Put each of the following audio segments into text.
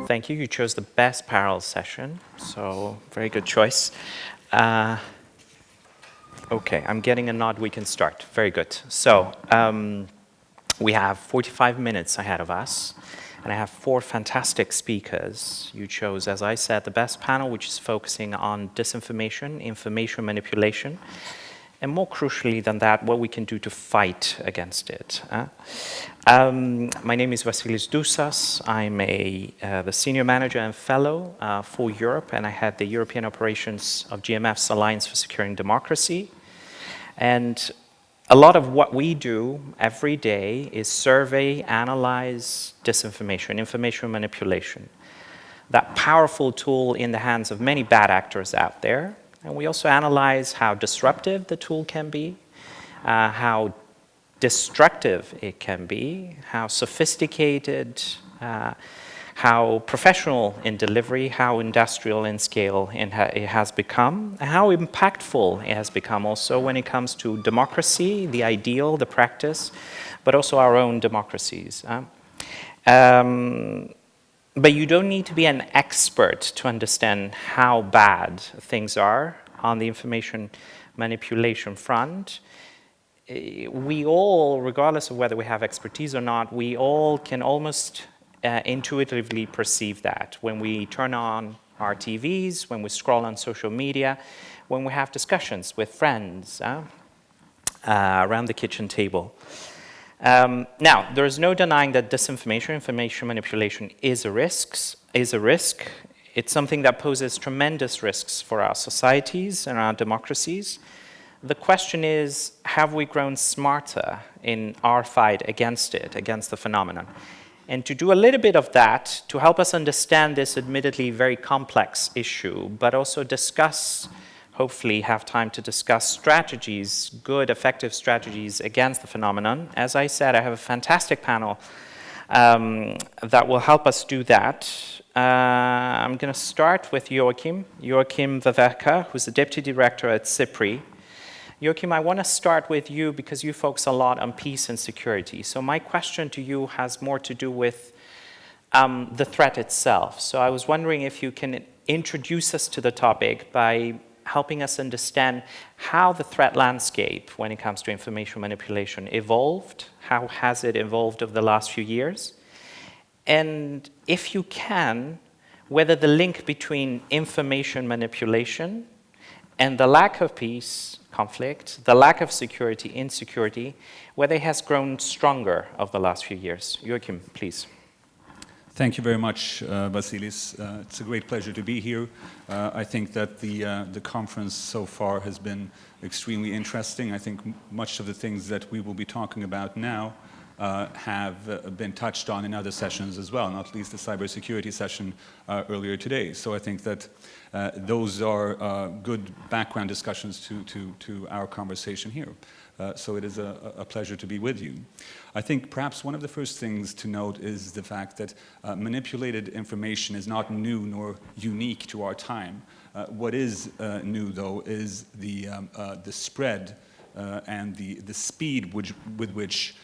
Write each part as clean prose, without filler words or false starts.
thank you. You chose the best parallel session, so very good choice. Okay, I'm getting a nod. We can start. Very good. So we have 45 minutes ahead of us, and I have 4 fantastic speakers. You chose, as I said, the best panel, which is focusing on disinformation, information manipulation, and more crucially than that, what we can do to fight against it. My name is Vasilis Dousas. I'm the Senior Manager and Fellow for Europe, and I head the European operations of GMF's Alliance for Securing Democracy. And a lot of what we do every day is survey, analyze disinformation, information manipulation. That powerful tool in the hands of many bad actors out there. And we also analyze how disruptive the tool can be, how destructive it can be, how sophisticated, how professional in delivery, how industrial in scale it has become, and how impactful it has become also when it comes to democracy, the ideal, the practice, but also our own democracies. But you don't need to be an expert to understand how bad things are on the information manipulation front. We all, regardless of whether we have expertise or not, we all can almost intuitively perceive that when we turn on our TVs, when we scroll on social media, when we have discussions with friends around the kitchen table. Now, there is no denying that disinformation, information manipulation is a risk. It's something that poses tremendous risks for our societies and our democracies. The question is, have we grown smarter in our fight against it, against the phenomenon? And to do a little bit of that, to help us understand this admittedly very complex issue, but also discuss, hopefully have time to discuss strategies, good, effective strategies against the phenomenon. As I said, I have a fantastic panel that will help us do that. I'm going to start with Joachim Wewerka, who's the Deputy Director at CIPRI. Joachim, I want to start with you because you focus a lot on peace and security. So my question to you has more to do with the threat itself. So I was wondering if you can introduce us to the topic by helping us understand how the threat landscape when it comes to information manipulation evolved. How has it evolved over the last few years? And if you can, whether the link between information manipulation and the lack of peace, conflict, the lack of security, insecurity, whether it has grown stronger over the last few years. Joachim, please. Thank you very much, Vasilis. It's a great pleasure to be here. I think that the conference so far has been extremely interesting. I think much of the things that we will be talking about now have been touched on in other sessions as well, not least the cybersecurity session earlier today. So I think that those are good background discussions to our conversation here. So it is a pleasure to be with you. I think perhaps one of the first things to note is the fact that manipulated information is not new nor unique to our time. What is new, though, is the spread and the speed with which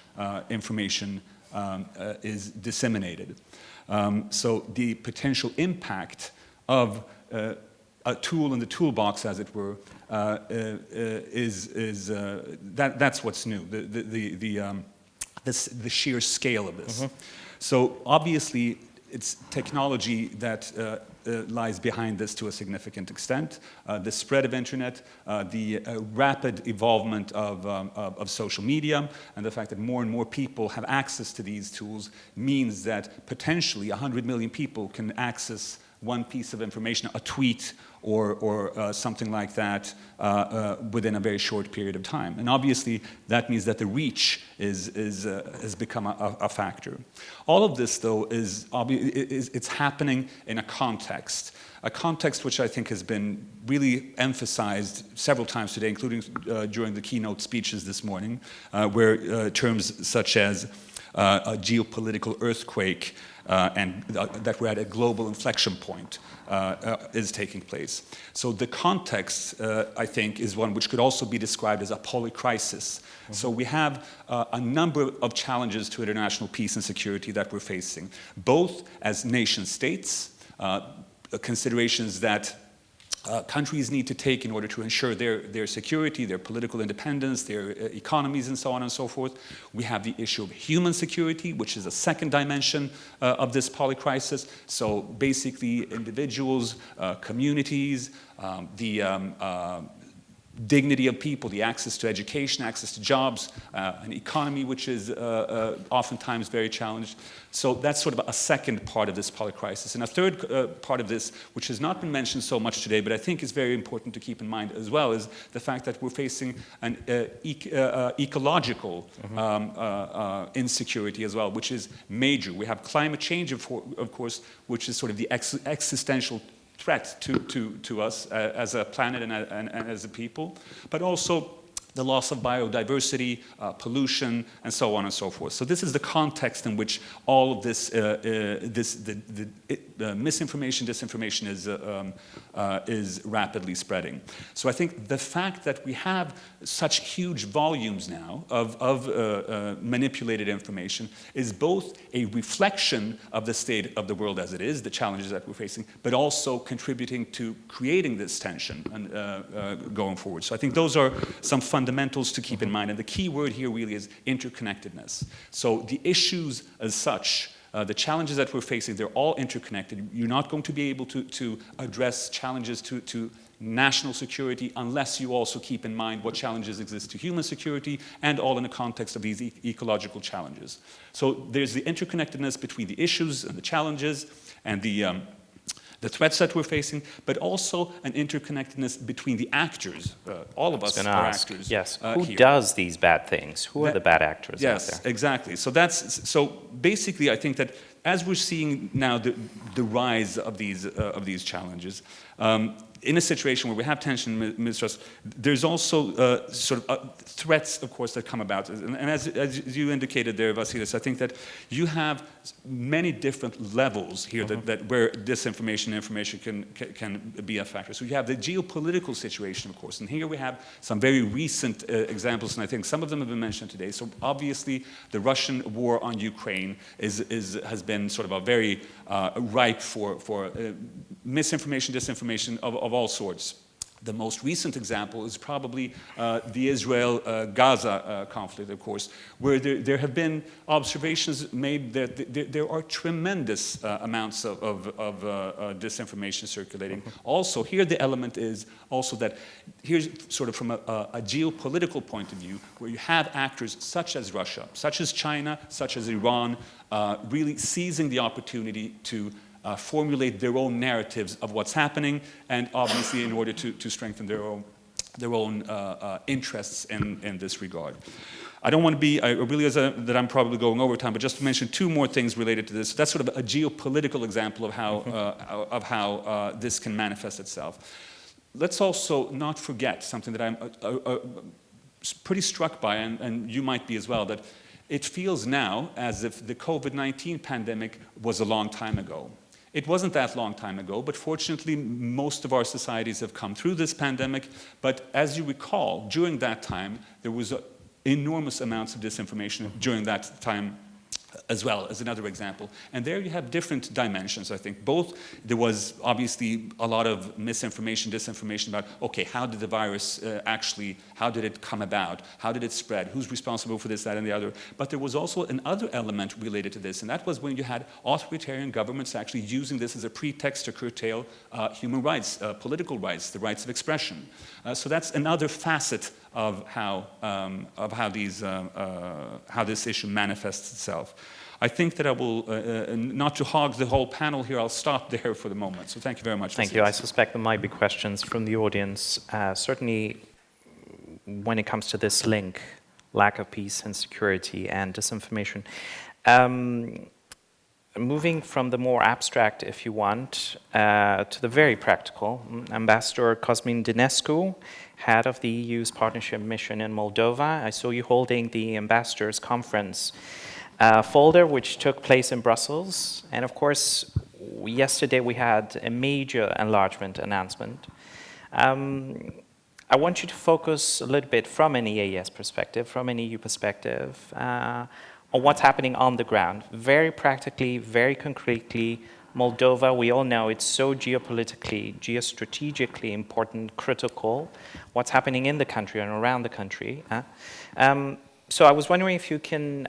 information is disseminated. So the potential impact of a tool in the toolbox, as it were, that's what's new. The sheer scale of this. Mm-hmm. So obviously, it's technology that lies behind this to a significant extent. The spread of internet, the rapid evolvement of social media, and the fact that more and more people have access to these tools means that potentially 100 million people can access one piece of information, a tweet or something like that, within a very short period of time. And obviously, that means that the reach has become a factor. All of this, though, it's happening in a context which I think has been really emphasized several times today, including during the keynote speeches this morning, where terms such as a geopolitical earthquake and that we're at a global inflection point is taking place. So the context, I think, is one which could also be described as a polycrisis. So we have a number of challenges to international peace and security that we're facing, both as nation states, considerations that countries need to take in order to ensure their security, their political independence, their economies, and so on and so forth. We have the issue of human security, which is a second dimension of this polycrisis. So basically, individuals, communities, the dignity of people, the access to education, access to jobs, an economy which is oftentimes very challenged. So that's sort of a second part of this polycrisis. And a third part of this, which has not been mentioned so much today, but I think is very important to keep in mind as well, is the fact that we're facing an ecological insecurity as well, which is major. We have climate change, of course, which is sort of the existential threat to us as a planet and as a people, but also the loss of biodiversity, pollution, and so on and so forth. So this is the context in which all of this, misinformation, disinformation is rapidly spreading. So I think the fact that we have such huge volumes now of manipulated information is both a reflection of the state of the world as it is, the challenges that we're facing, but also contributing to creating this tension and going forward. So I think those are some fundamentals to keep in mind. And the key word here really is interconnectedness. So the issues as such, the challenges that we're facing, they're all interconnected. You're not going to be able to address challenges to national security unless you also keep in mind what challenges exist to human security, and all in the context of these ecological challenges. So there's the interconnectedness between the issues and the challenges and the threats that we're facing, but also an interconnectedness between the actors. All of us are actors. Yes. Who does these bad things? Who are the bad actors out there? Yes, exactly. So basically, I think that as we're seeing now the rise of these challenges, in a situation where we have tension and mistrust, there's also threats, of course, that come about. And as you indicated there, Vasilis, I think that you have many different levels here that where disinformation and information can be a factor. So you have the geopolitical situation, of course, and here we have some very recent examples, and I think some of them have been mentioned today. So obviously, the Russian war on Ukraine has been sort of a very ripe for misinformation, disinformation of all sorts. The most recent example is probably the Israel-Gaza conflict, of course, where there have been observations made that there are tremendous amounts of disinformation circulating. Also, here the element is also that here's sort of from a geopolitical point of view, where you have actors such as Russia, such as China, such as Iran, really seizing the opportunity to formulate their own narratives of what's happening, and obviously in order to strengthen their own interests in this regard. I don't want to be, I realize that I'm probably going over time, but just to mention two more things related to this. That's sort of a geopolitical example of how this can manifest itself. Let's also not forget something that I'm pretty struck by, and you might be as well, that it feels now as if the COVID-19 pandemic was a long time ago. It wasn't that long time ago, but fortunately, most of our societies have come through this pandemic. But as you recall, during that time, there was enormous amounts of disinformation during that time as well, as another example. And there you have different dimensions, I think. Both, there was obviously a lot of misinformation, disinformation about, okay, how did the virus how did it come about? How did it spread? Who's responsible for this, that, and the other? But there was also another element related to this, and that was when you had authoritarian governments actually using this as a pretext to curtail human rights, political rights, the rights of expression. So that's another facet of how this issue manifests itself. I think that I will, not to hog the whole panel here, I'll stop there for the moment. So thank you very much. Thank you. I suspect there might be questions from the audience. Certainly, when it comes to this link, lack of peace and security and disinformation. Moving from the more abstract, if you want, to the very practical, Ambassador Cosmin Dinescu, head of the EU's partnership mission in Moldova. I saw you holding the ambassadors' conference folder, which took place in Brussels. And of course, yesterday we had a major enlargement announcement. I want you to focus a little bit from an EAS perspective, from an EU perspective, on what's happening on the ground. Very practically, very concretely, Moldova, we all know it's so geopolitically, geostrategically important, critical, what's happening in the country and around the country. So I was wondering if you can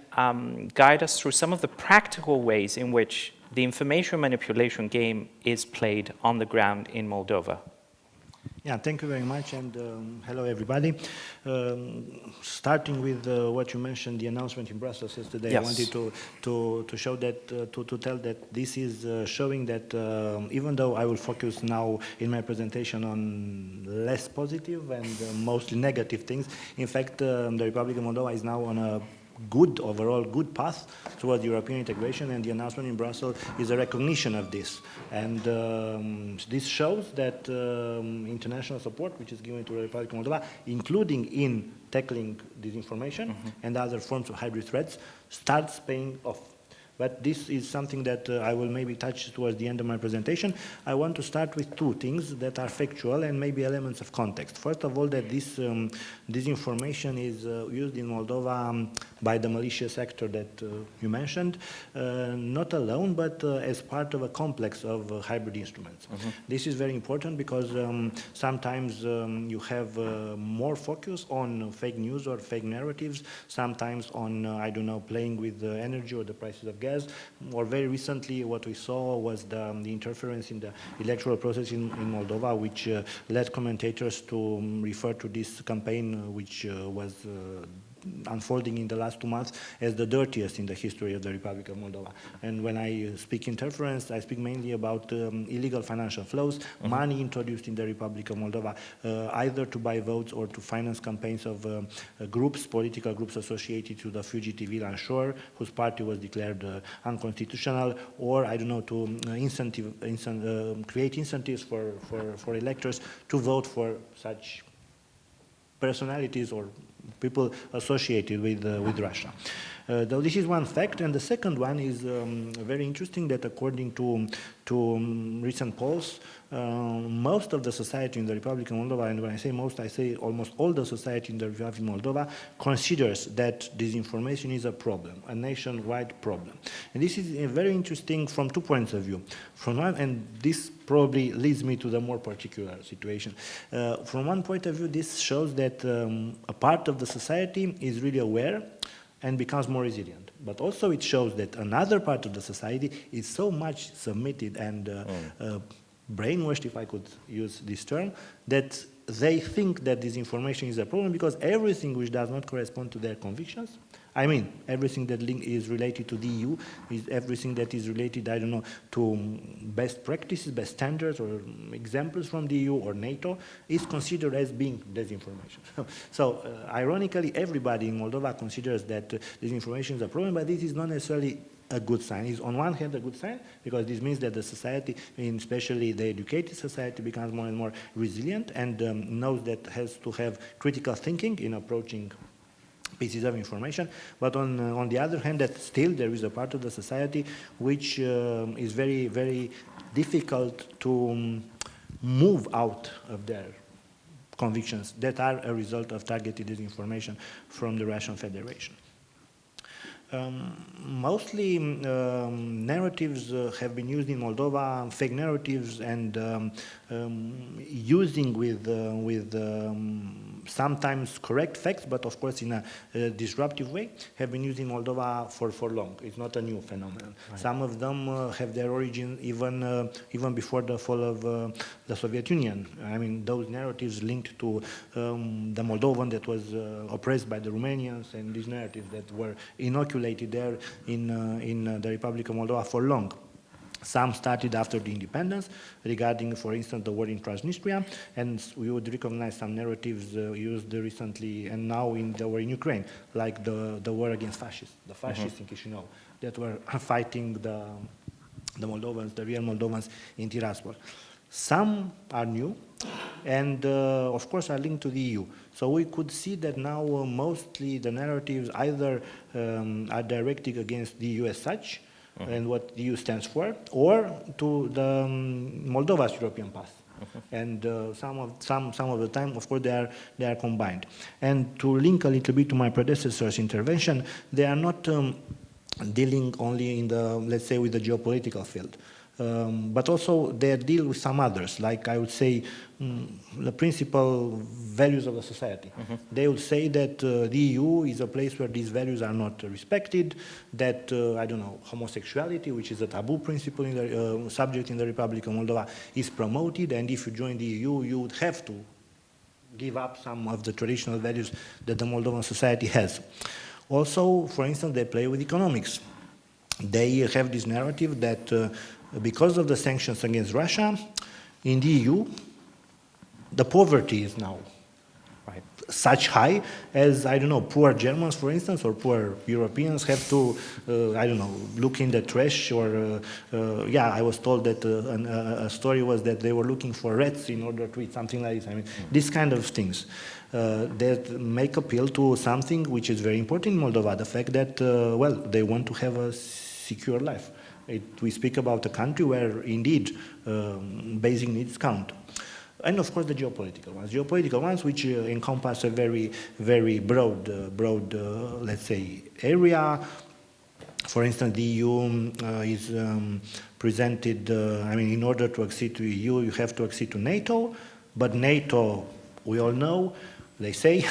guide us through some of the practical ways in which the information manipulation game is played on the ground in Moldova. Yeah, thank you very much, and hello everybody. Starting with what you mentioned, the announcement in Brussels yesterday, Yes. I wanted to show that, to tell that this is showing that even though I will focus now in my presentation on less positive and mostly negative things, in fact, the Republic of Moldova is now on a overall good path towards European integration, and the announcement in Brussels is a recognition of this. And this shows that international support, which is given to the Republic of Moldova, including in tackling disinformation and other forms of hybrid threats, starts paying off. But this is something that I will maybe touch towards the end of my presentation. I want to start with two things that are factual and maybe elements of context. First of all, that this information is used in Moldova by the malicious actor that you mentioned, not alone, but as part of a complex of hybrid instruments. This is very important because sometimes you have more focus on fake news or fake narratives, sometimes on, I don't know, playing with energy or the prices of gas. Or very recently, what we saw was the interference in the electoral process in Moldova, which led commentators to refer to this campaign, which was unfolding in the last 2 months as the dirtiest in the history of the Republic of Moldova. And when I speak interference, I speak mainly about illegal financial flows, money introduced in the Republic of Moldova, either to buy votes or to finance campaigns of groups, political groups associated to the fugitive Ilan Shor, whose party was declared unconstitutional, or, I don't know, to create incentives for electors to vote for such personalities or people associated with Russia. Though this is one fact, and the second one is very interesting, that according to recent polls, most of the society in the Republic of Moldova, and when I say most, I say almost all the society in the Republic of Moldova, considers that disinformation is a problem, a nationwide problem. And this is very interesting from 2 points of view. From one, and this probably leads me to the more particular situation. From one point of view, this shows that a part of the society is really aware and becomes more resilient. But also it shows that another part of the society is so much submitted and brainwashed, if I could use this term, that they think that disinformation is a problem because everything which does not correspond to their convictions, I mean, everything that is related to the EU, is everything that is related, I don't know, to best practices, best standards, or examples from the EU or NATO, is considered as being disinformation. So, ironically, everybody in Moldova considers that disinformation is a problem, but this is not necessarily a good sign. It's on one hand a good sign, because this means that the society, and especially the educated society, becomes more and more resilient and knows that has to have critical thinking in approaching pieces of information. But on the other hand, that still there is a part of the society which is very, very difficult to move out of their convictions that are a result of targeted disinformation from the Russian Federation. Mostly narratives have been used in Moldova, fake narratives, and using with sometimes correct facts, but of course in a disruptive way, have been used in Moldova for long. It's not a new phenomenon. Right. Some of them have their origin even before the fall of the Soviet Union. I mean, those narratives linked to the Moldovan that was oppressed by the Romanians, and these narratives that were inoculated there in the Republic of Moldova for long. Some started after the independence, regarding, for instance, the war in Transnistria, and we would recognize some narratives used recently and now in the war in Ukraine, like the war against fascists, the fascists in Chisinau, that were fighting the Moldovans, the real Moldovans in Tiraspol. Some are new, and of course are linked to the EU. So we could see that now mostly the narratives either are directed against the EU as such, and what the EU stands for, or to the Moldova's European path. And some of the time, of course, they are combined. And to link a little bit to my predecessor's intervention, they are not dealing only in the, let's say, with the geopolitical field. But also they deal with some others, like I would say the principal values of the society. They would say that the EU is a place where these values are not respected, that, I don't know, homosexuality, which is a taboo principle in the subject in the Republic of Moldova, is promoted, and if you join the EU, you would have to give up some of the traditional values that the Moldovan society has. Also, for instance, they play with economics. They have this narrative that because of the sanctions against Russia, in the EU, the poverty is now such high as, I don't know, poor Germans, for instance, or poor Europeans have to, I don't know, look in the trash or, yeah, I was told that a story was that they were looking for rats in order to eat, something like this. I mean, these kind of things that make appeal to something which is very important in Moldova, the fact that, well, they want to have a secure life. We speak about a country where, indeed, basic needs count. And of course the geopolitical ones which encompass a very, very broad, let's say, area. For instance, the EU is presented, I mean, in order to accede to EU, you have to accede to NATO, but NATO, we all know, they say,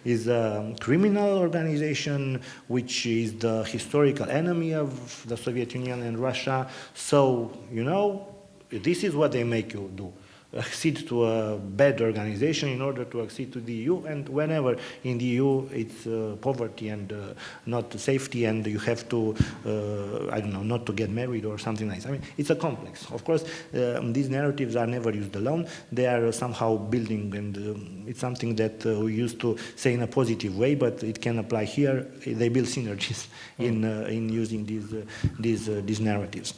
is a criminal organization which is the historical enemy of the Soviet Union and Russia. So, you know, this is what they make you do. Accede to a bad organization in order to accede to the EU, and whenever in the EU it's poverty and not safety, and you have to, I don't know, not to get married or something like that. I mean, it's a complex. Of course, these narratives are never used alone. They are somehow building, and it's something that we used to say in a positive way, but it can apply here. They build synergies in using these narratives.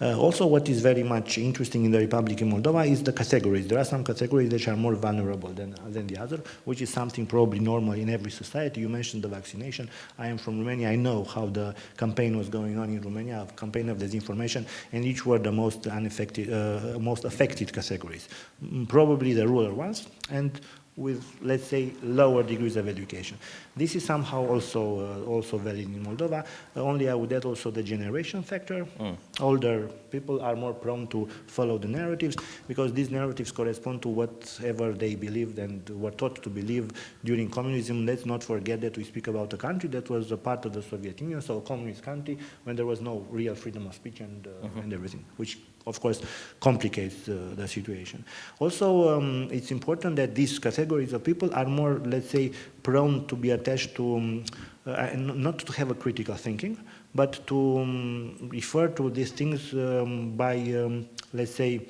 Also, what is very much interesting in the Republic of Moldova is the categories. There are some categories which are more vulnerable than the other, which is something probably normal in every society. You mentioned the vaccination. I am from Romania. I know how the campaign was going on in Romania, a campaign of disinformation, and each were the most affected categories. Probably the rural ones, and with, let's say, lower degrees of education. This is somehow also valid in Moldova. Only I would add also the generation factor. Older people are more prone to follow the narratives because these narratives correspond to whatever they believed and were taught to believe during communism. Let's not forget that we speak about a country that was a part of the Soviet Union, so a communist country when there was no real freedom of speech and everything, which of course complicates the situation. Also, it's important that these categories of people are more, let's say, prone to be attached to, not to have a critical thinking, but to refer to these things by, let's say,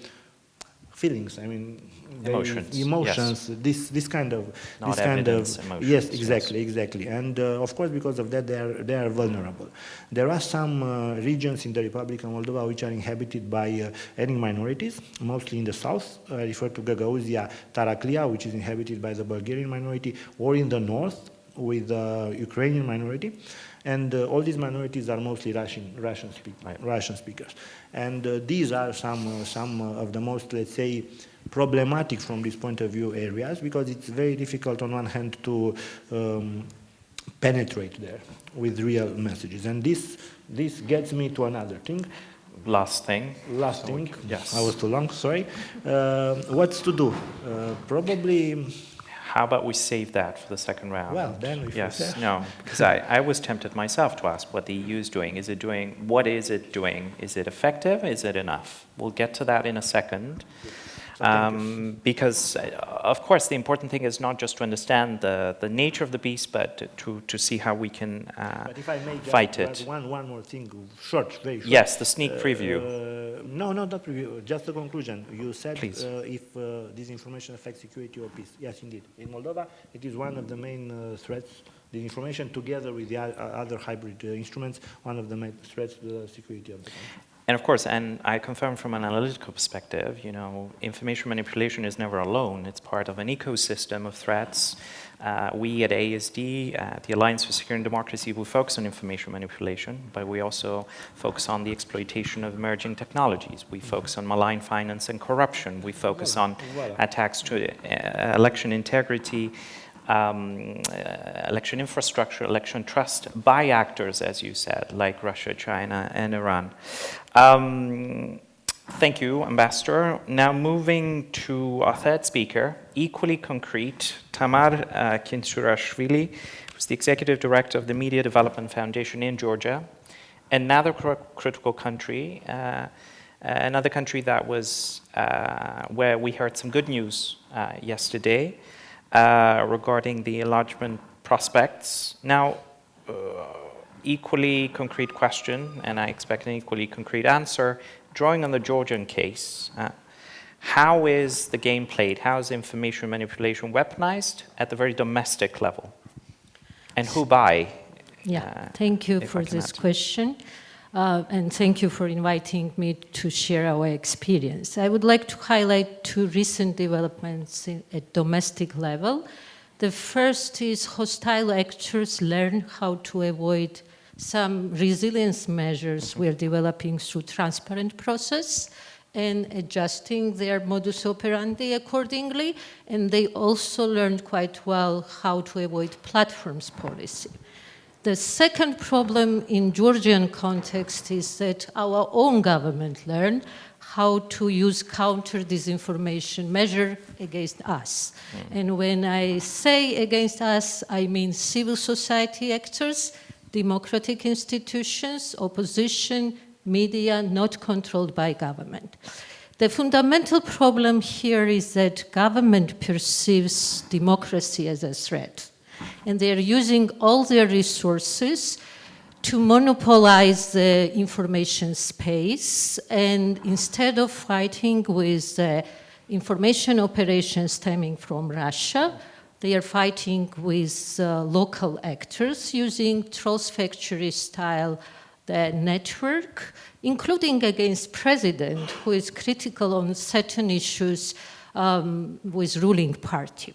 feelings. I mean, emotions. Emotions. Yes. This kind of. Not this kind evidence, of. emotions. Yes, exactly. And of course, because of that, they are vulnerable. There are some regions in the Republic of Moldova which are inhabited by ethnic minorities, mostly in the south. I refer to Gagauzia, Taraklia, which is inhabited by the Bulgarian minority, or in the north with the Ukrainian minority. And all these minorities are mostly Russian speakers. And these are some of the most, let's say, problematic from this point of view areas, because it's very difficult on one hand to penetrate there with real messages. And this gets me to another thing. Last thing. Yes. I was too long, sorry. What's to do? Probably... How about we save that for the second round? Well, then yes, no, because I was tempted myself to ask what the EU is doing. What is it doing? Is it effective? Is it enough? We'll get to that in a second. Because, of course, the important thing is not just to understand the nature of the beast, but to see how we can but if I may fight it. One more thing, very short. Yes, the sneak preview. No, not the preview, just the conclusion. You said if this information affects security or peace. Yes, indeed. In Moldova, it is one of the main threats. The information, together with the other hybrid instruments, one of the main threats to the security of the country. And of course, and I confirm from an analytical perspective, information manipulation is never alone. It's part of an ecosystem of threats. We at ASD, the Alliance for Security and Democracy, we focus on information manipulation, but we also focus on the exploitation of emerging technologies. We focus on malign finance and corruption. We focus on attacks to election integrity, election infrastructure, election trust by actors, as you said, like Russia, China, and Iran. Thank you, Ambassador. Now moving to our third speaker, equally concrete, Tamar Kinsurashvili, who's the Executive Director of the Media Development Foundation in Georgia, another critical country, another country that was where we heard some good news yesterday regarding the enlargement prospects. Now, equally concrete question, and I expect an equally concrete answer, drawing on the Georgian case. How is the game played? How is information manipulation weaponized at the very domestic level? And who by? Thank you for this question. And thank you for inviting me to share our experience. I would like to highlight two recent developments at domestic level. The first is hostile actors learn how to avoid some resilience measures we're developing through transparent process and adjusting their modus operandi accordingly. And they also learned quite well how to avoid platforms policy. The second problem in Georgian context is that our own government learned how to use counter-disinformation measure against us. And when I say against us, I mean civil society actors, democratic institutions, opposition, media not controlled by government. The fundamental problem here is that government perceives democracy as a threat. And they're using all their resources to monopolize the information space. And instead of fighting with information operations stemming from Russia, they are fighting with local actors using Trolls Factory style network, including against president, who is critical on certain issues with ruling party.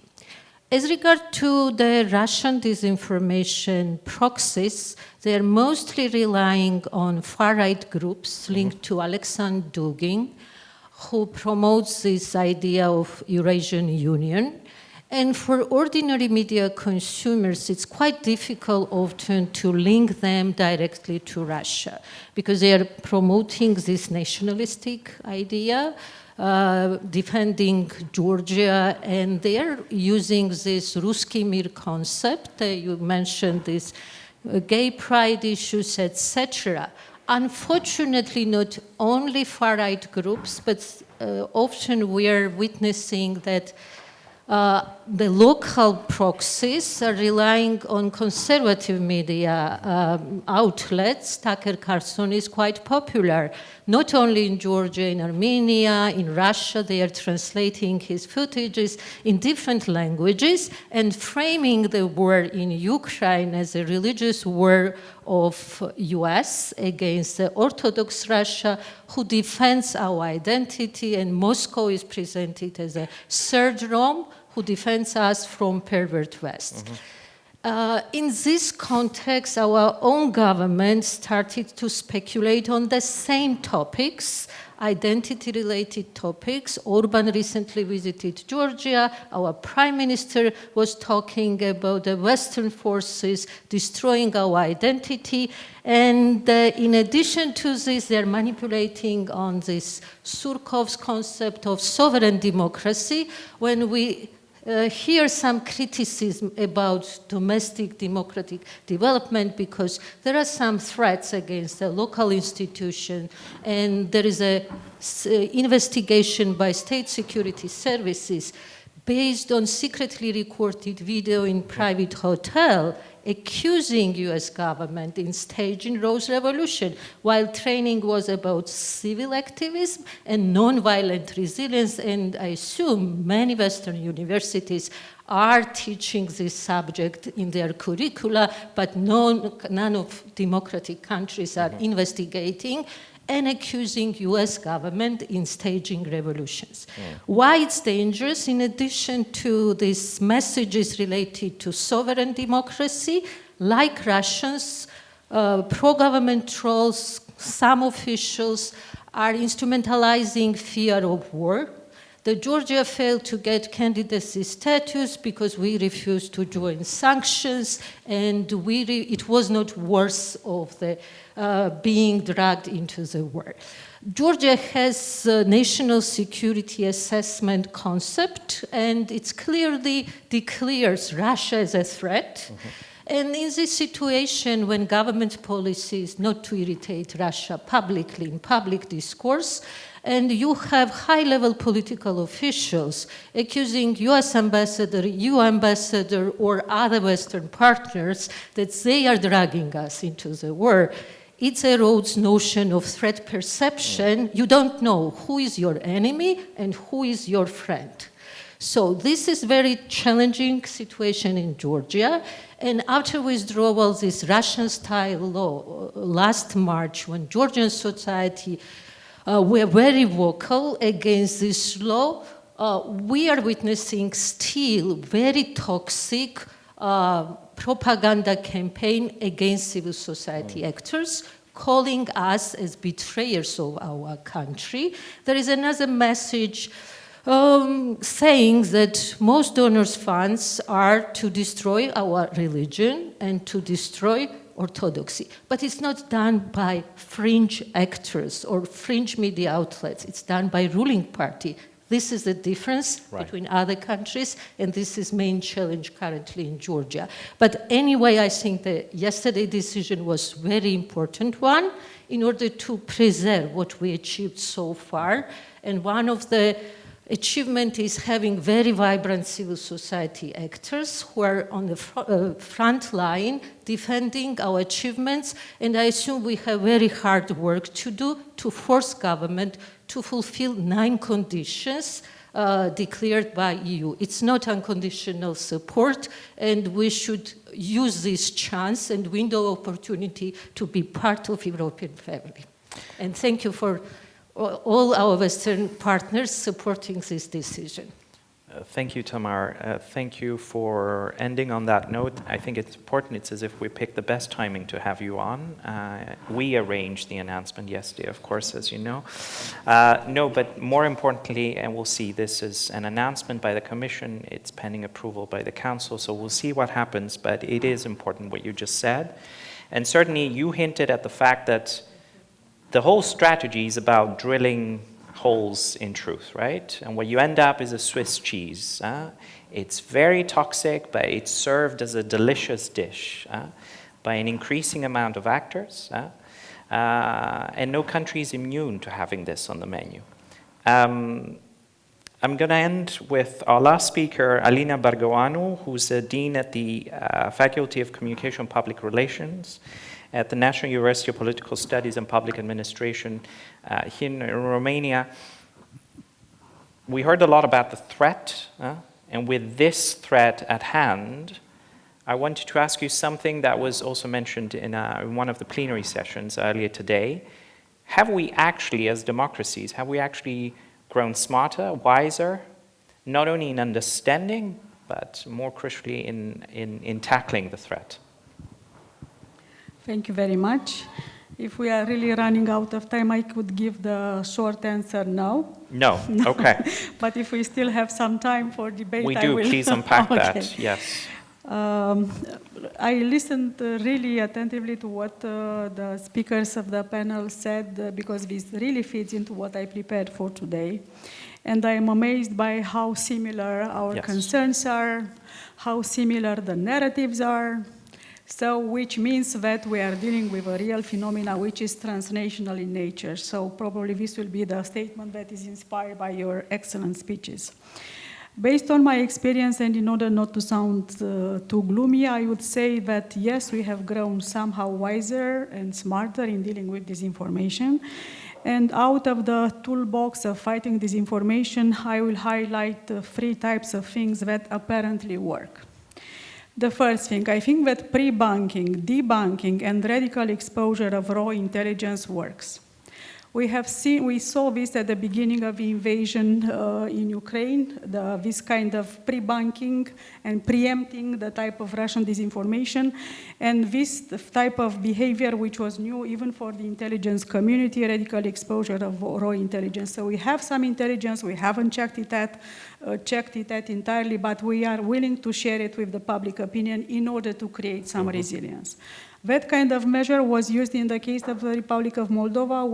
As regard to the Russian disinformation proxies, they are mostly relying on far-right groups linked to Alexander Dugin, who promotes this idea of Eurasian Union. And for ordinary media consumers, it's quite difficult often to link them directly to Russia because they are promoting this nationalistic idea, defending Georgia, and they are using this Ruski Mir concept. You mentioned this gay pride issues, etc. Unfortunately, not only far-right groups, but often we are witnessing that the local proxies are relying on conservative media outlets. Tucker Carlson is quite popular, not only in Georgia, in Armenia, in Russia. They are translating his footages in different languages and framing the war in Ukraine as a religious war of US against the Orthodox Russia, who defends our identity, and Moscow is presented as a third Rome who defends us from pervert West. In this context, our own government started to speculate on the same topics, identity-related topics. Orban recently visited Georgia. Our prime minister was talking about the Western forces destroying our identity. And in addition to this, they're manipulating on this Surkov's concept of sovereign democracy. When we hear some criticism about domestic democratic development because there are some threats against the local institution, and there is an investigation by state security services based on secretly recorded video in private hotel accusing US government in staging Rose Revolution, while training was about civil activism and nonviolent resilience. And I assume many Western universities are teaching this subject in their curricula, but none of democratic countries are investigating. and accusing US government in staging revolutions. Why it's dangerous? In addition to these messages related to sovereign democracy, like Russians, pro-government trolls, some officials are instrumentalizing fear of war. The Georgia failed to get candidacy status because we refused to join sanctions, and it was not worth of the being dragged into the war. Georgia has a national security assessment concept, and it clearly declares Russia as a threat. And in this situation, when government policy is not to irritate Russia publicly in public discourse, and you have high-level political officials accusing US ambassador, EU ambassador, or other Western partners that they are dragging us into the war, it erodes notion of threat perception. You don't know who is your enemy and who is your friend. So this is very challenging situation in Georgia. And after withdrawal, this Russian-style law last March, when Georgian society were very vocal against this law, we are witnessing still very toxic propaganda campaign against civil society actors, calling us as betrayers of our country. There is another message saying that most donors' funds are to destroy our religion and to destroy orthodoxy. But it's not done by fringe actors or fringe media outlets. It's done by ruling party. This is the difference between other countries, and this is main challenge currently in Georgia. But anyway, I think the yesterday decision was very important one in order to preserve what we achieved so far. And one of the achievement is having very vibrant civil society actors who are on the front line defending our achievements, and I assume we have very hard work to do to force government to fulfill 9 conditions declared by EU. It's not unconditional support, and we should use this chance and window of opportunity to be part of European family. And thank you for all our Western partners supporting this decision. Thank you, Tamar. Thank you for ending on that note. I think it's important. It's as if we picked the best timing to have you on. We arranged the announcement yesterday, of course, as you know. No, but more importantly, and we'll see, this is an announcement by the Commission. It's pending approval by the Council, so we'll see what happens. But it is important what you just said. And certainly you hinted at the fact that the whole strategy is about drilling holes in truth, right? And what you end up is a Swiss cheese. It's very toxic, but it's served as a delicious dish by an increasing amount of actors. And no country is immune to having this on the menu. I'm going to end with our last speaker, Alina Bargoanu, who's a dean at the Faculty of Communication and Public Relations at the National University of Political Studies and Public Administration here in Romania. We heard a lot about the threat, and with this threat at hand, I wanted to ask you something that was also mentioned in one of the plenary sessions earlier today. Have we actually, as democracies, have we actually grown smarter, wiser, not only in understanding, but more crucially in tackling the threat? Thank you very much. If we are really running out of time, I could give the short answer no. No, okay. But if we still have some time for debate, we I do. will. Please unpack Okay. that, yes. I listened really attentively to what the speakers of the panel said, because this really fits into what I prepared for today. And I am amazed by how similar our concerns are, how similar the narratives are. So, which means that we are dealing with a real phenomena which is transnational in nature. So probably this will be the statement that is inspired by your excellent speeches. Based on my experience, and in order not to sound too gloomy, I would say that yes, we have grown somehow wiser and smarter in dealing with disinformation. And out of the toolbox of fighting disinformation, I will highlight 3 types of things that apparently work. The first thing, I think that pre-bunking, debunking, and radical exposure of raw intelligence works. We saw this at the beginning of the invasion in Ukraine, this kind of pre-bunking and preempting the type of Russian disinformation, and this type of behavior which was new even for the intelligence community, radical exposure of raw intelligence. So we have some intelligence, we haven't checked it out entirely, but we are willing to share it with the public opinion in order to create some resilience. That kind of measure was used in the case of the Republic of Moldova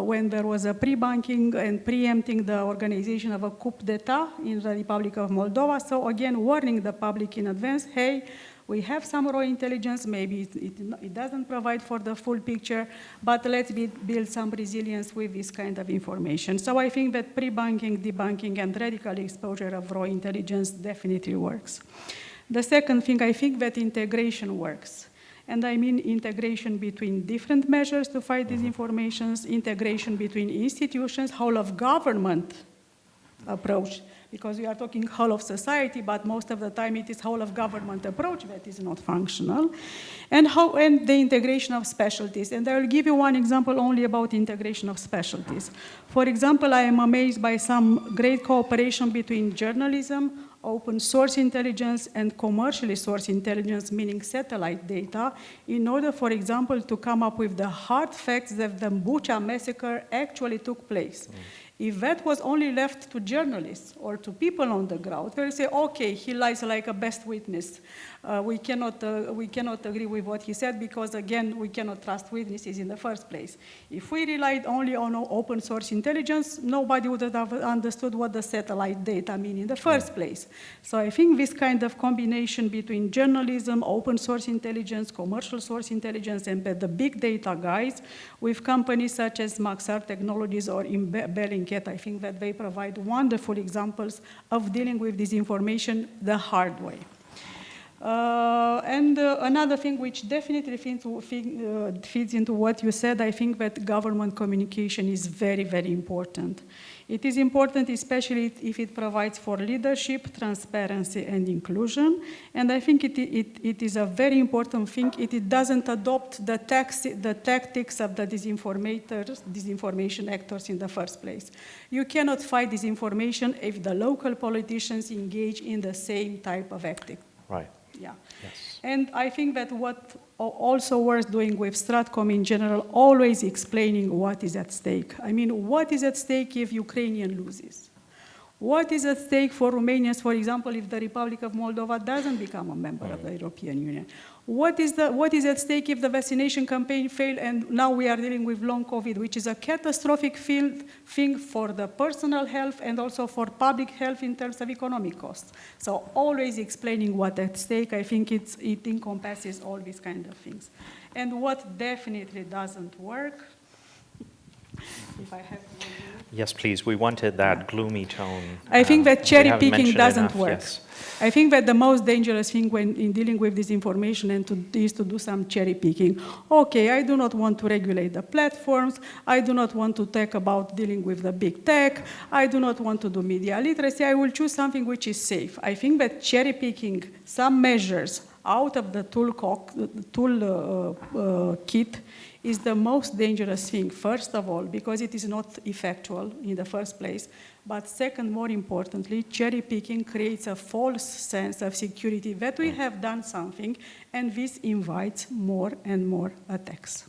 when there was a pre-bunking and preempting the organization of a coup d'etat in the Republic of Moldova. So again, warning the public in advance, hey, we have some raw intelligence, maybe it doesn't provide for the full picture, but let's build some resilience with this kind of information. So I think that pre-bunking, debunking, and radical exposure of raw intelligence definitely works. The second thing, I think that integration works. And I mean integration between different measures to fight disinformation, integration between institutions, whole of government approach, because we are talking whole of society, but most of the time it is whole of government approach that is not functional, and the integration of specialties. And I will give you one example only about integration of specialties. For example, I am amazed by some great cooperation between journalism, open source intelligence, and commercially sourced intelligence, meaning satellite data, in order, for example, to come up with the hard facts that the Bucha massacre actually took place. If that was only left to journalists or to people on the ground, they'll say, okay, he lies like a best witness. We cannot agree with what he said because, again, we cannot trust witnesses in the first place. If we relied only on open source intelligence, nobody would have understood what the satellite data mean in the first place. So I think this kind of combination between journalism, open source intelligence, commercial source intelligence, and the big data guys with companies such as Maxar Technologies or Bellingcat, I think that they provide wonderful examples of dealing with disinformation the hard way. Another thing which definitely fits into what you said, I think that government communication is very, very important. It is important, especially if it provides for leadership, transparency, and inclusion. And I think it is a very important thing. It doesn't adopt the tactics of the disinformation actors in the first place. You cannot fight disinformation if the local politicians engage in the same type of acting. Right. Yeah. Yes. And I think that what also worth doing with Stratcom in general, always explaining what is at stake. I mean, what is at stake if Ukrainian loses? What is at stake for Romanians, for example, if the Republic of Moldova doesn't become a member of the European Union? What is at stake if the vaccination campaign failed and now we are dealing with long COVID, which is a catastrophic thing for the personal health and also for public health in terms of economic costs. So always explaining what at stake, I think it encompasses all these kind of things. And what definitely doesn't work, if I have to... Yes, please. We wanted that gloomy tone. I think that cherry we haven't picking mentioned doesn't enough, work. yes. I think that the most dangerous thing in dealing with this information is to do some cherry picking. Okay, I do not want to regulate the platforms. I do not want to talk about dealing with the big tech. I do not want to do media literacy. I will choose something which is safe. I think that cherry picking some measures out of the tool kit is the most dangerous thing, first of all, because it is not effectual in the first place. But second, more importantly, cherry picking creates a false sense of security that we have done something, and this invites more and more attacks.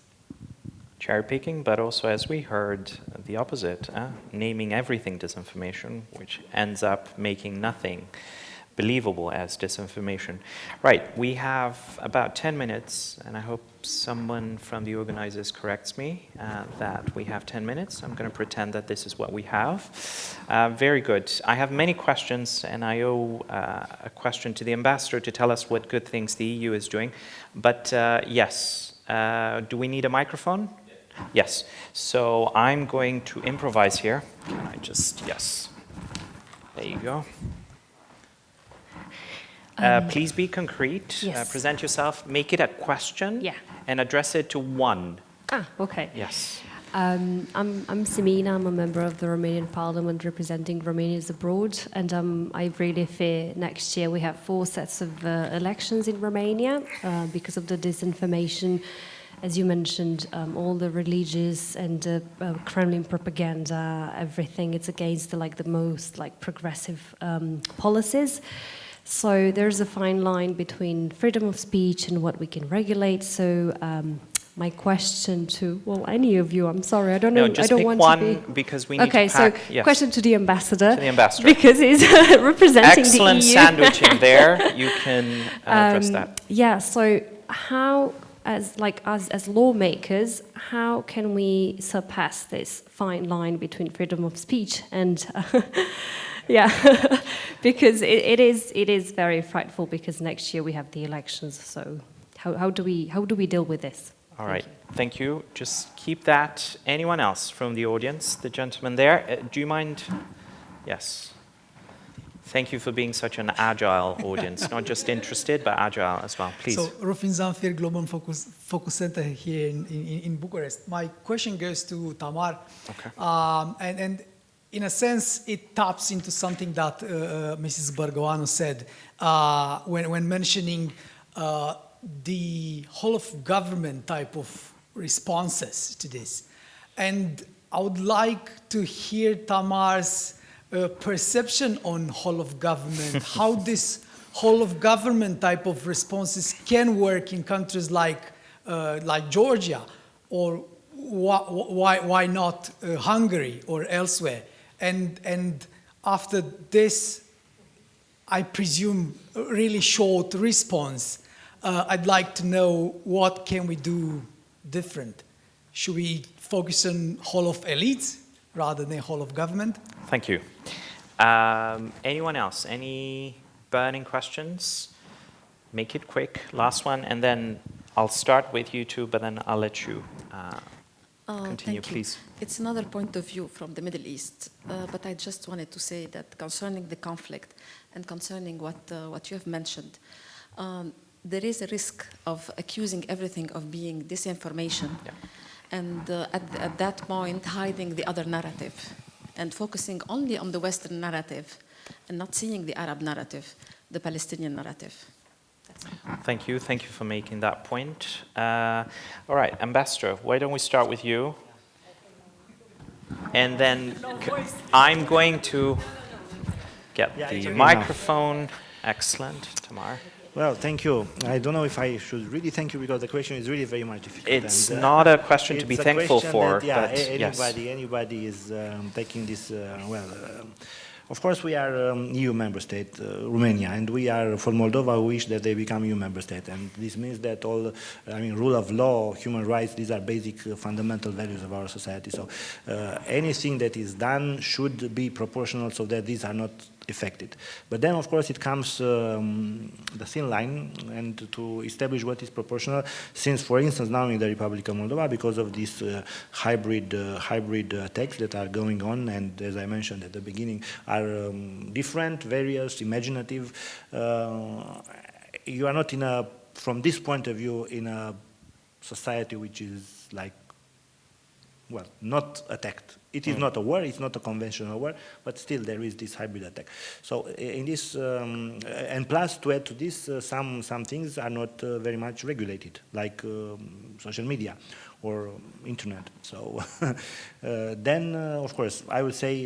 Cherry picking, but also, as we heard, the opposite, naming everything disinformation, which ends up making nothing believable as disinformation. Right, we have about 10 minutes, and I hope someone from the organizers corrects me that we have 10 minutes. I'm going to pretend that this is what we have. Very good. I have many questions, and I owe a question to the ambassador to tell us what good things the EU is doing. But yes, do we need a microphone? Yes. So I'm going to improvise here. Can I just, yes. There you go. Please be concrete. Yes. Present yourself. Make it a question. Yeah. And address it to one. Okay. Yes. I'm Simina. I'm a member of the Romanian Parliament representing Romanians abroad, and I really fear next year we have 4 sets of elections in Romania because of the disinformation as you mentioned, all the religious and Kremlin propaganda, everything, it's against the most progressive policies. So there's a fine line between freedom of speech and what we can regulate. So my question to, well, any of you, I'm sorry, I don't know, just I don't pick want one to be... because we need Okay, to pack. so Yes. question to the ambassador. To the ambassador. Because he's representing Excellent the EU. sandwiching there. You can address that. Yeah, so how, as lawmakers, how can we surpass this fine line between freedom of speech and... Yeah, because it is very frightful because next year we have the elections. So how do we deal with this? All right, thank you. Just keep that. Anyone else from the audience? The gentleman there. Do you mind? Yes. Thank you for being such an agile audience, not just interested, but agile as well. Please. So, Rufin Zamfir, Global Focus Center here in Bucharest. My question goes to Tamar. Okay. And in a sense, it taps into something that Mrs. Bărgoanu said when mentioning the whole of government type of responses to this. And I would like to hear Tamar's perception on whole of government, how this whole of government type of responses can work in countries like Georgia, or why not Hungary or elsewhere. And after this, I presume, a really short response, I'd like to know what can we do different. Should we focus on whole of elites rather than whole of government? Thank you. Anyone else? Any burning questions? Make it quick. Last one, and then I'll start with you two, but then I'll let you continue, please. It's another point of view from the Middle East, but I just wanted to say that concerning the conflict and concerning what you have mentioned, there is a risk of accusing everything of being disinformation, and at that point hiding the other narrative and focusing only on the Western narrative and not seeing the Arab narrative, the Palestinian narrative. Thank you. Thank you for making that point. All right, Ambassador, why don't we start with you? And then I'm going to get the microphone. Excellent, Tamar. Well, thank you. I don't know if I should really thank you because the question is really very much difficult. It's not a question to be thankful for, that, but yes. Anybody is taking this, of course, we are EU member state, Romania, and we are, for Moldova, we wish that they become EU member state. And this means that all, rule of law, human rights, these are basic fundamental values of our society. So anything that is done should be proportional so that these are not affected. But then, of course, it comes the thin line and to establish what is proportional, since, for instance, now in the Republic of Moldova, because of these hybrid attacks that are going on, and as I mentioned at the beginning, are different, various, imaginative, you are not in a, from this point of view, in a society which is like, well, not attacked. It is not a war, it's not a conventional war, but still there is this hybrid attack. So in this, and plus to add to this, some things are not very much regulated, like social media or internet. So then, of course, I would say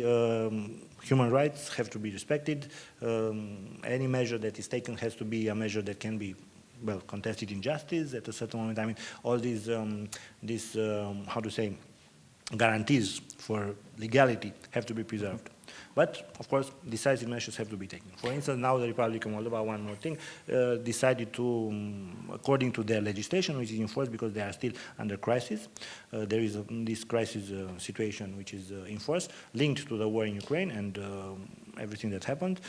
human rights have to be respected. Any measure that is taken has to be a measure that can be, well, contested in justice at a certain moment. I mean, all these, how to say, guarantees for legality have to be preserved. But, of course, decisive measures have to be taken. For instance, now the Republic of Moldova, one more thing, decided to, according to their legislation, which is enforced because they are still under crisis, there is this crisis situation which is enforced, linked to the war in Ukraine and everything that happened.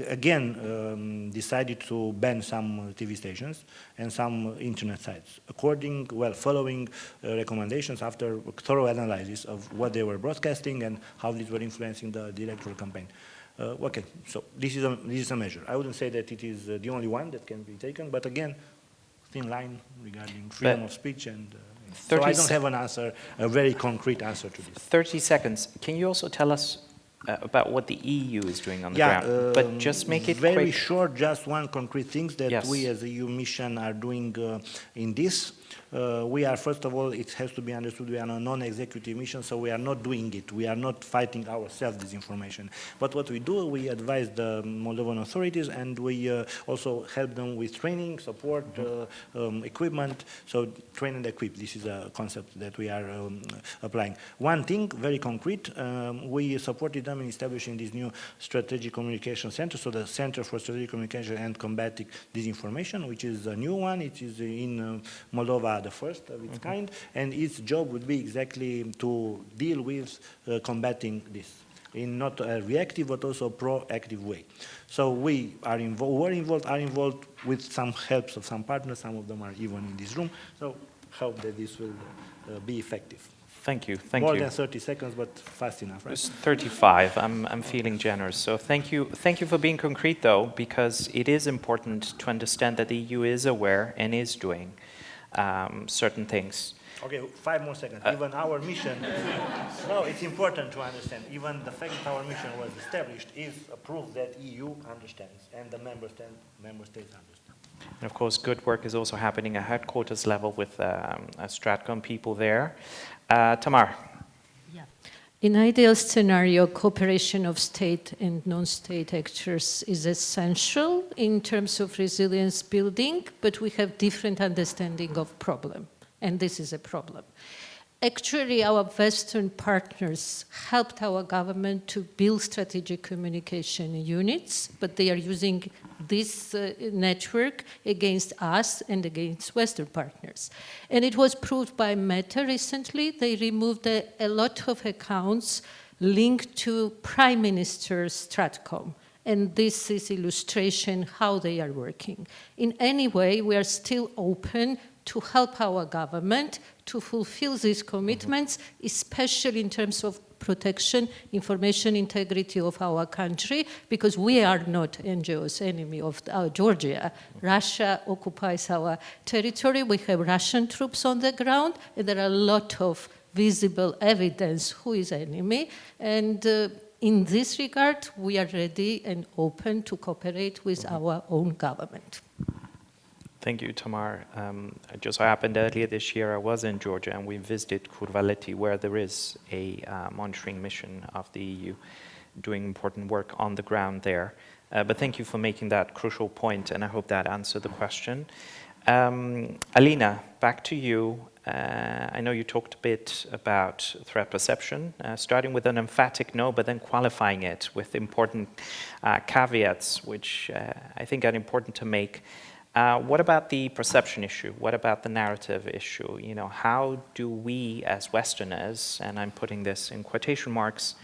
Again, decided to ban some TV stations and some internet sites, following recommendations after thorough analysis of what they were broadcasting and how these were influencing the electoral campaign. Okay, so this is a measure. I wouldn't say that it is the only one that can be taken, but again, thin line regarding freedom of speech and. So I don't have an answer, a very concrete answer to this. 30 seconds. Can you also tell us about what the EU is doing on the ground, but just make it very quick. short. Just one concrete thing that Yes. we as a EU mission are doing in this. We are, first of all, it has to be understood, we are a non-executive mission, so we are not doing it. We are not fighting ourselves this information. But what we do, we advise the Moldovan authorities, and we also help them with training, support, equipment. So train and equip, this is a concept that we are applying. One thing, very concrete, we supported them in establishing this new strategic communication center, so the Center for Strategic Communication and Combating Disinformation, which is a new one. It is in Moldova, the first of its kind, and its job would be exactly to deal with combating this in not a reactive but also proactive way. So we are involved with some helps of some partners. Some of them are even in this room. So hope that this will be effective. Thank you. Thank More you. than 30 seconds, but fast enough, right? It's 35. I'm feeling generous. So thank you. Thank you for being concrete, though, because it is important to understand that the EU is aware and is doing certain things. Okay, 5 more seconds. Even our mission, no, it's important to understand. Even the fact that our mission was established is a proof that EU understands and the member states understand. And of course, good work is also happening at headquarters level with Stratcom people there. Tamar. Yeah. In ideal scenario, cooperation of state and non-state actors is essential in terms of resilience building, but we have different understanding of problem, and this is a problem. Actually, our Western partners helped our government to build strategic communication units, but they are using this network against us and against Western partners. And it was proved by Meta recently. They removed a lot of accounts linked to Prime Minister Stratcom. And this is illustration how they are working. In any way, we are still open to help our government to fulfill these commitments, especially in terms of protection, information integrity of our country, because we are not NGOs enemy of Georgia. Russia occupies our territory. We have Russian troops on the ground, and there are a lot of visible evidence who is enemy. And in this regard, we are ready and open to cooperate with our own government. Thank you, Tamar. It just happened earlier this year, I was in Georgia and we visited Kurvaleti, where there is a monitoring mission of the EU doing important work on the ground there. But thank you for making that crucial point, and I hope that answered the question. Alina, back to you. I know you talked a bit about threat perception, starting with an emphatic no, but then qualifying it with important caveats, which I think are important to make. What about the perception issue? What about the narrative issue? You know, how do we as Westerners, and I'm putting this in quotation marks,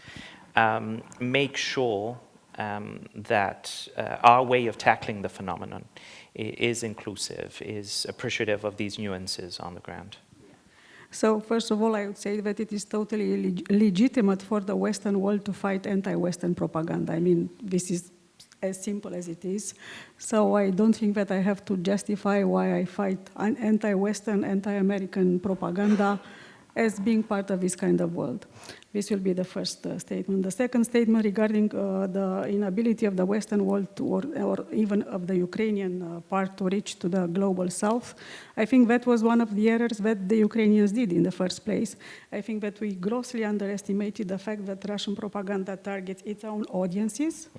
make sure that our way of tackling the phenomenon is inclusive, is appreciative of these nuances on the ground? So first of all, I would say that it is totally legitimate for the Western world to fight anti-Western propaganda. I mean, this is as simple as it is. So I don't think that I have to justify why I fight anti-Western, anti-American propaganda as being part of this kind of world. This will be the first statement. The second statement regarding the inability of the Western world to, or even of the Ukrainian part to reach to the global south, I think that was one of the errors that the Ukrainians did in the first place. I think that we grossly underestimated the fact that Russian propaganda targets its own audiences,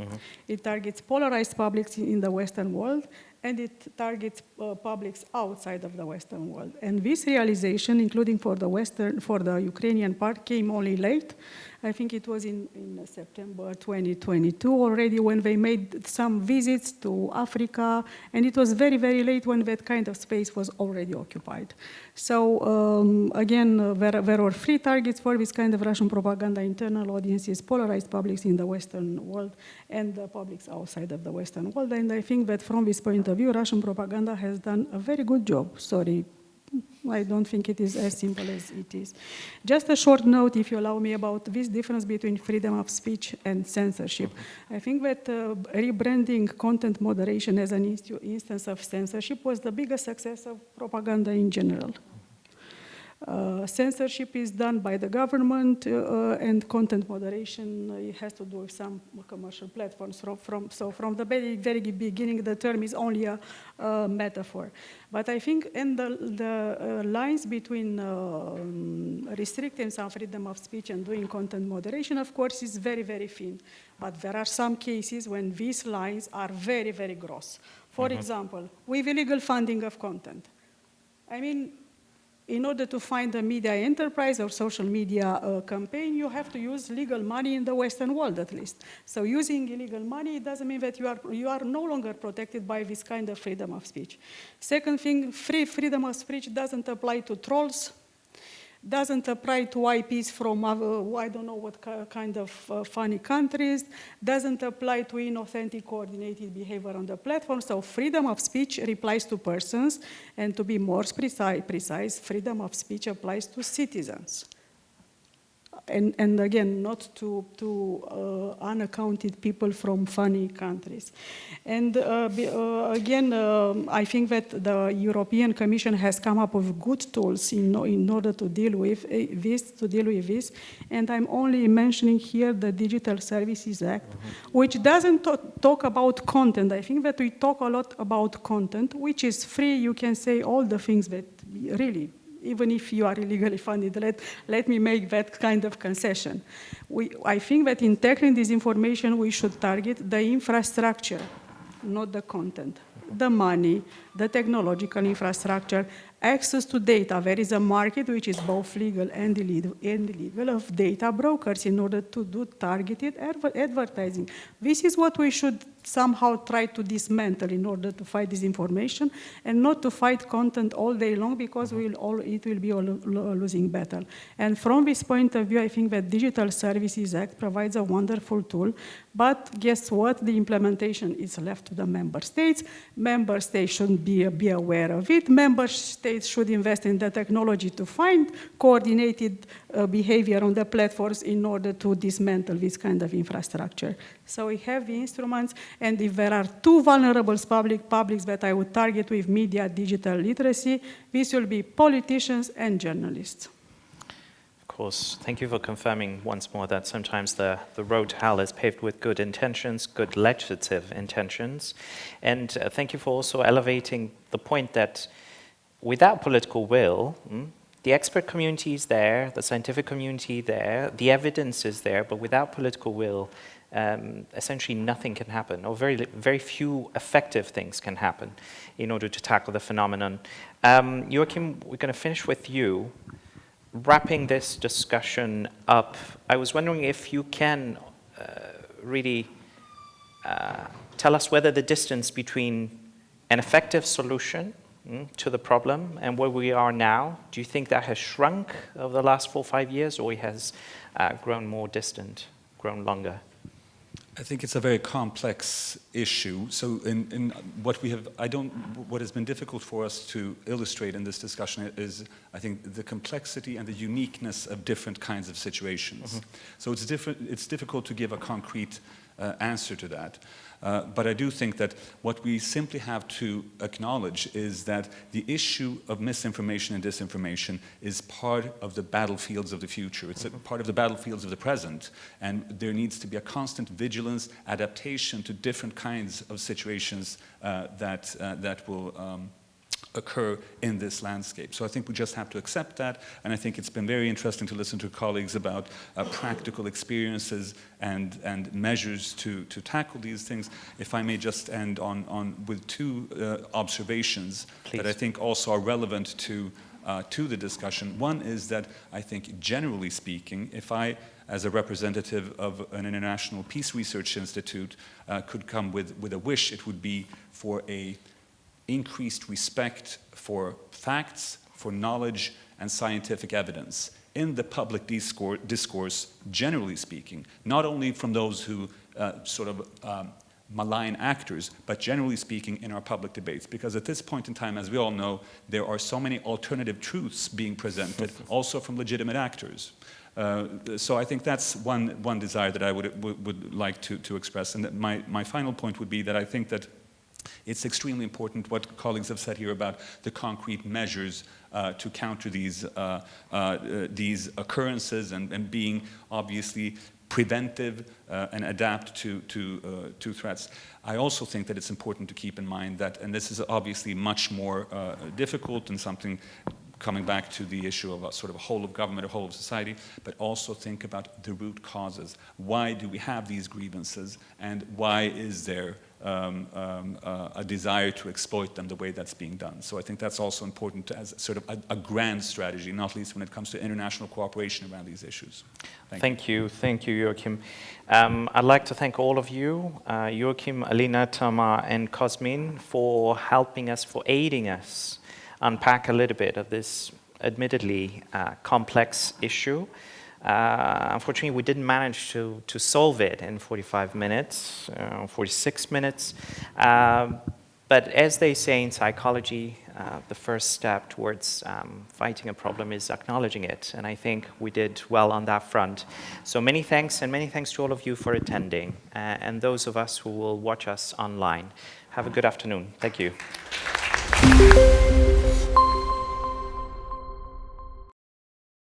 it targets polarized publics in the Western world, and it targets publics outside of the Western world. And this realization, including for the Ukrainian part, came only late. I think it was in September 2022 already, when they made some visits to Africa, and it was very, very late when that kind of space was already occupied. So again, there were 3 targets for this kind of Russian propaganda: internal audiences, polarized publics in the Western world, and the publics outside of the Western world. And I think that from this point of view, Russian propaganda has done a very good job. Sorry, I don't think it is as simple as it is. Just a short note, if you allow me, about this difference between freedom of speech and censorship. I think that rebranding content moderation as an instance of censorship was the biggest success of propaganda in general. Censorship is done by the government, and content moderation it has to do with some commercial platforms. So from the very beginning, the term is only a metaphor. But I think the lines between restricting some freedom of speech and doing content moderation, of course, is very, very thin. But there are some cases when these lines are very, very gross. For example, with illegal funding of content. I mean, in order to find a media enterprise or social media campaign, you have to use legal money in the Western world, at least. So using illegal money doesn't mean that you are no longer protected by this kind of freedom of speech. Second thing, freedom of speech doesn't apply to trolls, doesn't apply to IPs from, I don't know what kind of funny countries, doesn't apply to inauthentic coordinated behavior on the platform. So freedom of speech applies to persons, and to be more precise, freedom of speech applies to citizens. And again, not to unaccounted people from funny countries. And again, I think that the European Commission has come up with good tools in order to deal with this. And I'm only mentioning here the Digital Services Act, which doesn't talk about content. I think that we talk a lot about content, which is free. You can say all the things that really, even if you are illegally funded, let me make that kind of concession. I think that in tackling this information, we should target the infrastructure, not the content. The money, the technological infrastructure, access to data. There is a market which is both legal and illegal of data brokers in order to do targeted advertising. This is what we should somehow try to dismantle in order to fight disinformation and not to fight content all day long, because it will be a losing battle. And from this point of view, I think that Digital Services Act provides a wonderful tool, but guess what? The implementation is left to the member states. Member states should be aware of it. Member states should invest in the technology to find coordinated behavior on the platforms in order to dismantle this kind of infrastructure. So we have the instruments, and if there are two vulnerable publics that I would target with media digital literacy, this will be politicians and journalists. Of course, thank you for confirming once more that sometimes the road to hell is paved with good intentions, good legislative intentions. And thank you for also elevating the point that without political will, the expert community is there, the scientific community there, the evidence is there, but without political will, essentially nothing can happen, or very, very few effective things can happen in order to tackle the phenomenon. Joachim, we're going to finish with you. Wrapping this discussion up, I was wondering if you can really tell us whether the distance between an effective solution to the problem and where we are now, do you think that has shrunk over the last 4 or 5 years, or it has grown more distant, grown longer? I think it's a very complex issue. So in what has been difficult for us to illustrate in this discussion is, I think, the complexity and the uniqueness of different kinds of situations. So it's difficult to give a concrete answer to that. But I do think that what we simply have to acknowledge is that the issue of misinformation and disinformation is part of the battlefields of the future. It's a part of the battlefields of the present, and there needs to be a constant vigilance, adaptation to different kinds of situations that will occur in this landscape. So I think we just have to accept that, and I think it's been very interesting to listen to colleagues about practical experiences and measures to tackle these things. If I may just end with two observations that I think also are relevant to the discussion. One is that I think, generally speaking, if I, as a representative of an international peace research institute, could come with a wish, it would be for a increased respect for facts, for knowledge, and scientific evidence in the public discourse, generally speaking, not only from those who malign actors, but generally speaking in our public debates. Because at this point in time, as we all know, there are so many alternative truths being presented, also from legitimate actors. So I think that's one desire that I would like to express. And that my final point would be that I think that It's extremely important what colleagues have said here about the concrete measures to counter these occurrences and being obviously preventive and adapt to threats. I also think that it's important to keep in mind that, and this is obviously much more difficult and something coming back to the issue of a sort of a whole of government or whole of society, but also think about the root causes. Why do we have these grievances, and why is there a desire to exploit them the way that's being done? So I think that's also important as sort of a grand strategy, not least when it comes to international cooperation around these issues. Thank you, Joachim. I'd like to thank all of you, Joachim, Alina, Tama, and Cosmin, for helping us, for aiding us unpack a little bit of this admittedly complex issue. Unfortunately, we didn't manage to solve it in 45 minutes, 46 minutes. But as they say in psychology, the first step towards fighting a problem is acknowledging it. And I think we did well on that front. So many thanks, and many thanks to all of you for attending, and those of us who will watch us online. Have a good afternoon. Thank you.